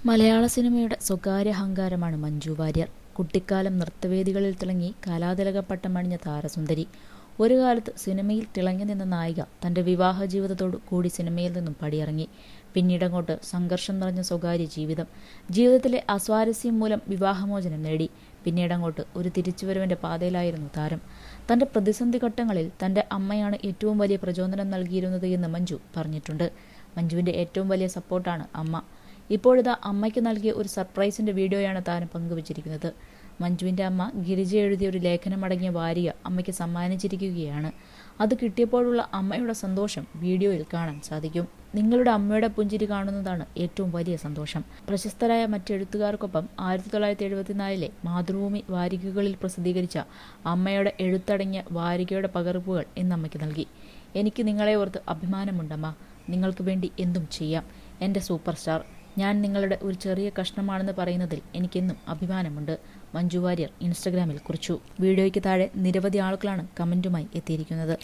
മലയാള സിനിമയുടെ സ്വകാര്യ അഹങ്കാരമാണ് മഞ്ജു വാര്യർ. കുട്ടിക്കാലം നൃത്തവേദികളിൽ തിളങ്ങി കലാതിലകപ്പട്ടം അണിഞ്ഞ താരസുന്ദരി. ഒരു കാലത്ത് സിനിമയിൽ തിളങ്ങി നിന്ന നായിക തൻ്റെ വിവാഹ ജീവിതത്തോടു കൂടി സിനിമയിൽ നിന്നും പടിയിറങ്ങി. പിന്നീടങ്ങോട്ട് സംഘർഷം നിറഞ്ഞ സ്വകാര്യ ജീവിതം. ജീവിതത്തിലെ അസ്വാരസ്യം മൂലം വിവാഹമോചനം നേടി. പിന്നീടങ്ങോട്ട് ഒരു തിരിച്ചുവരവിൻ്റെ പാതയിലായിരുന്നു താരം. തൻ്റെ പ്രതിസന്ധി ഘട്ടങ്ങളിൽ തൻ്റെ അമ്മയാണ് ഏറ്റവും വലിയ പ്രചോദനം നൽകിയിരുന്നത് എന്ന് മഞ്ജു പറഞ്ഞിട്ടുണ്ട്. മഞ്ജുവിൻ്റെ ഏറ്റവും വലിയ സപ്പോർട്ടാണ് അമ്മ. ഇപ്പോഴിതാ അമ്മയ്ക്ക് നൽകിയ ഒരു സർപ്രൈസിൻ്റെ വീഡിയോയാണ് താരം പങ്കുവച്ചിരിക്കുന്നത്. മഞ്ജുവിൻ്റെ അമ്മ ഗിരിജ എഴുതിയ ഒരു ലേഖനമടങ്ങിയ വാരിക അമ്മയ്ക്ക് സമ്മാനിച്ചിരിക്കുകയാണ്. അത് കിട്ടിയപ്പോഴുള്ള അമ്മയുടെ സന്തോഷം വീഡിയോയിൽ കാണാൻ സാധിക്കും. നിങ്ങളുടെ അമ്മയുടെ പുഞ്ചിരി കാണുന്നതാണ് ഏറ്റവും വലിയ സന്തോഷം. പ്രശസ്തരായ മറ്റെഴുത്തുകാർക്കൊപ്പം 1974 മാതൃഭൂമി വാരികകളിൽ പ്രസിദ്ധീകരിച്ച അമ്മയുടെ എഴുത്തടങ്ങിയ വാരികയുടെ പകർപ്പുകൾ ഇന്ന് അമ്മയ്ക്ക് നൽകി. എനിക്ക് നിങ്ങളെ ഓർത്ത് അഭിമാനമുണ്ടമ്മ. നിങ്ങൾക്ക് വേണ്ടി എന്തും ചെയ്യാം. എൻ്റെ സൂപ്പർ സ്റ്റാർ. ഞാൻ നിങ്ങളുടെ ഒരു ചെറിയ കഷ്ണമാണെന്ന് പറയുന്നതിൽ എനിക്കെന്നും അഭിമാനമുണ്ട്, മഞ്ജു വാര്യർ ഇൻസ്റ്റഗ്രാമിൽ കുറിച്ചു. വീഡിയോയ്ക്ക് താഴെ നിരവധി ആളുകളാണ് കമൻറ്റുമായി എത്തിയിരിക്കുന്നത്.